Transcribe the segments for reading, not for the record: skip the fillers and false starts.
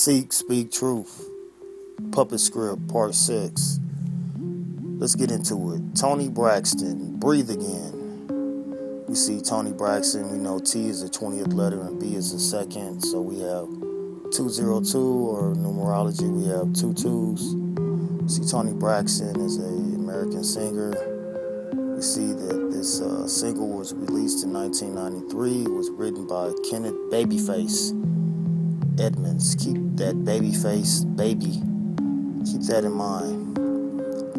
Seek, Speak Truth, Puppet Script, Part 6. Let's get into it. Toni Braxton, Breathe Again. We see Toni Braxton, we know T is the 20th letter and B is the second. So we have 202, or numerology, we have 2 2s. We see Toni Braxton is an American singer. We see that this single was released in 1993. It was written by Kenneth Babyface Edmonds. Keep that babyface, baby. Keep that in mind.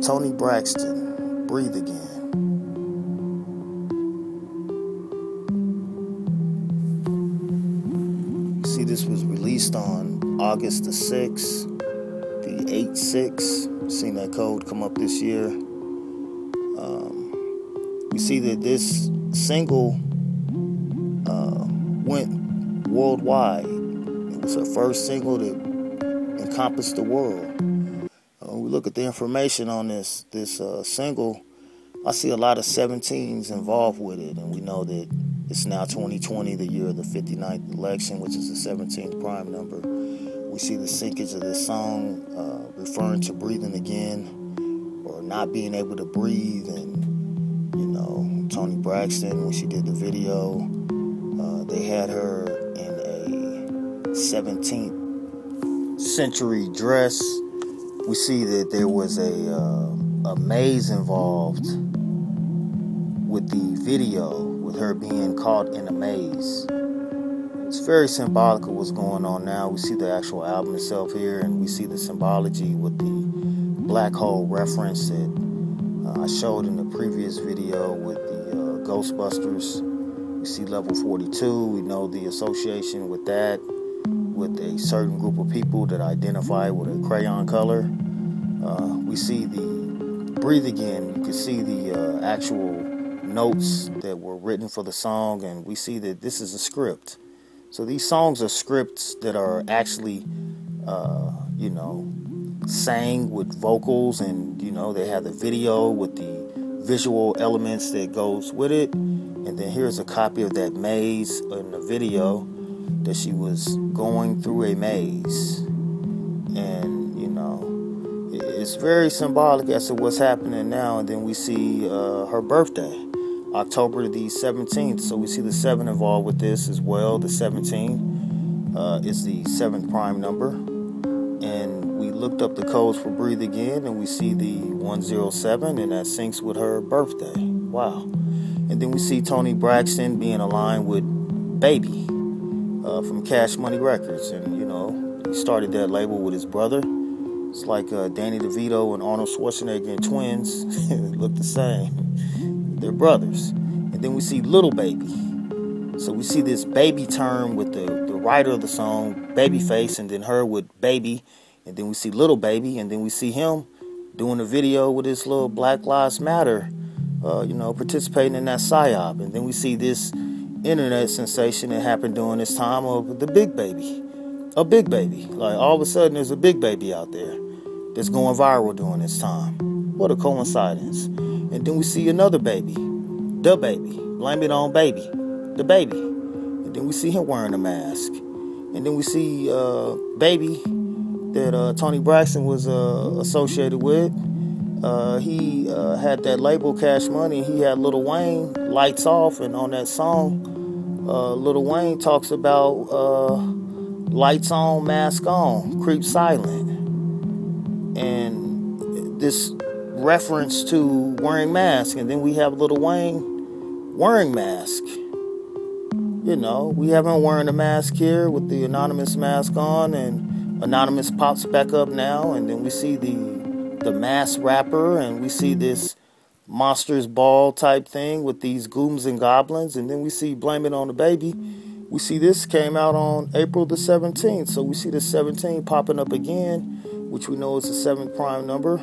Toni Braxton, Breathe Again. See, this was released on August the 6th, the 8-6. Seen that code come up this year. We see that this single went worldwide. It was her first single that encompassed the world. When we look at the information on this single, I see a lot of 17s involved with it, and we know that it's now 2020, the year of the 59th election, which is the 17th prime number. We see the syncage of this song referring to breathing again, or not being able to breathe. And Toni Braxton, when she did the video, they had her in a 17th century dress. We see that there was a maze involved with the video, with her being caught in a maze. It's very symbolic of what's going on now. We see the actual album itself here, and we see the symbology with the black hole reference that I showed in the previous video with the Ghostbusters. We see level 42. We know the association with that, with a certain group of people that identify with a crayon color. We see the Breathe Again. You can see the actual notes that were written for the song, and we see that this is a script. So these songs are scripts that are actually, sang with vocals, and, they have the video with the visual elements that goes with it. And then here's a copy of that maze in the video that she was going through a maze. And, it's very symbolic as to what's happening now. And then we see her birthday, October the 17th. So we see the 7 involved with this as well. The 17 is the 7th prime number. And we looked up the codes for Breathe Again, and we see the 107, and that syncs with her birthday. Wow. And then we see Toni Braxton being aligned with Baby from Cash Money Records. And, he started that label with his brother. It's like Danny DeVito and Arnold Schwarzenegger and twins. They look the same. They're brothers. And then we see Little Baby. So we see this baby term with the writer of the song, Babyface, and then her with Baby. And then we see Little Baby, and then we see him doing a video with his little Black Lives Matter, participating in that PSYOP. And then we see this internet sensation that happened during this time of the Big Baby. A big baby. Like, all of a sudden, there's a big baby out there that's going viral during this time. What a coincidence. And then we see another baby. The baby. Blame it on baby. The baby. And then we see him wearing a mask. And then we see baby that Toni Braxton was associated with. He had that label Cash Money. He had Lil Wayne, Lights Off. And on that song, Lil Wayne talks about lights on, mask on, creep silent. And this reference to wearing mask. And then we have Lil Wayne wearing mask. We have him wearing a mask here with the Anonymous mask on, and Anonymous pops back up now. And then we see the mask rapper, and we see this Monsters Ball type thing with these goons and goblins. And then we see Blame It on the Baby. We see this came out on April the 17th. So we see the 17 popping up again, which we know is the 7th prime number.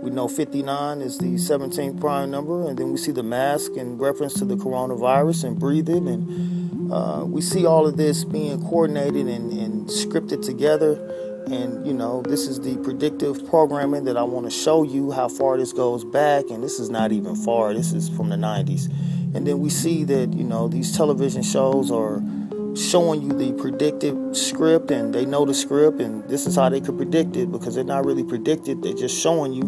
We know 59 is the 17th prime number. And then we see the mask in reference to the coronavirus and breathing. And we see all of this being coordinated and scripted together. And, this is the predictive programming that I want to show you how far this goes back. And this is not even far. This is from the 90s. And then we see that, these television shows are showing you the predicted script, and they know the script, and this is how they could predict it, because they're not really predicted. They're just showing you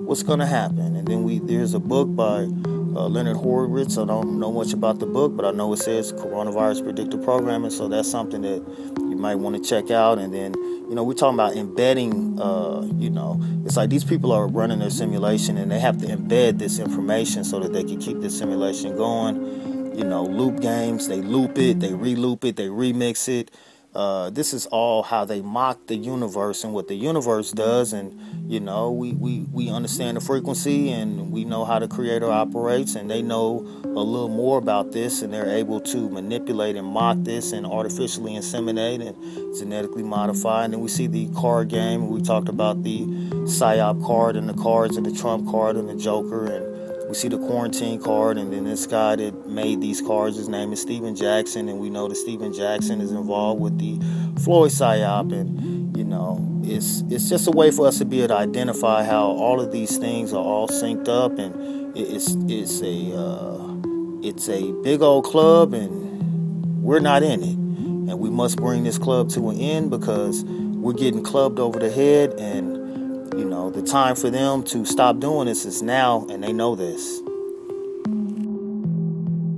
what's going to happen. And then there's a book by Leonard Horowitz. I don't know much about the book, but I know it says coronavirus predictive programming, so that's something that you might want to check out. And then, we're talking about embedding, it's like these people are running their simulation, and they have to embed this information so that they can keep this simulation going. Loop games, they loop it, they re-loop it, they remix it. This is all how they mock the universe and what the universe does. And, we understand the frequency, and we know how the creator operates, and they know a little more about this, and they're able to manipulate and mock this and artificially inseminate and genetically modify. And then we see the card game. We talked about the PSYOP card and the cards and the Trump card and the Joker, and we see the quarantine card, and then this guy that made these cards, his name is Steven Jackson, and we know that Steven Jackson is involved with the Floyd PSYOP, and it's just a way for us to be able to identify how all of these things are all synced up, and it's a big old club, and we're not in it, and we must bring this club to an end, because we're getting clubbed over the head, and the time for them to stop doing this is now, and they know this.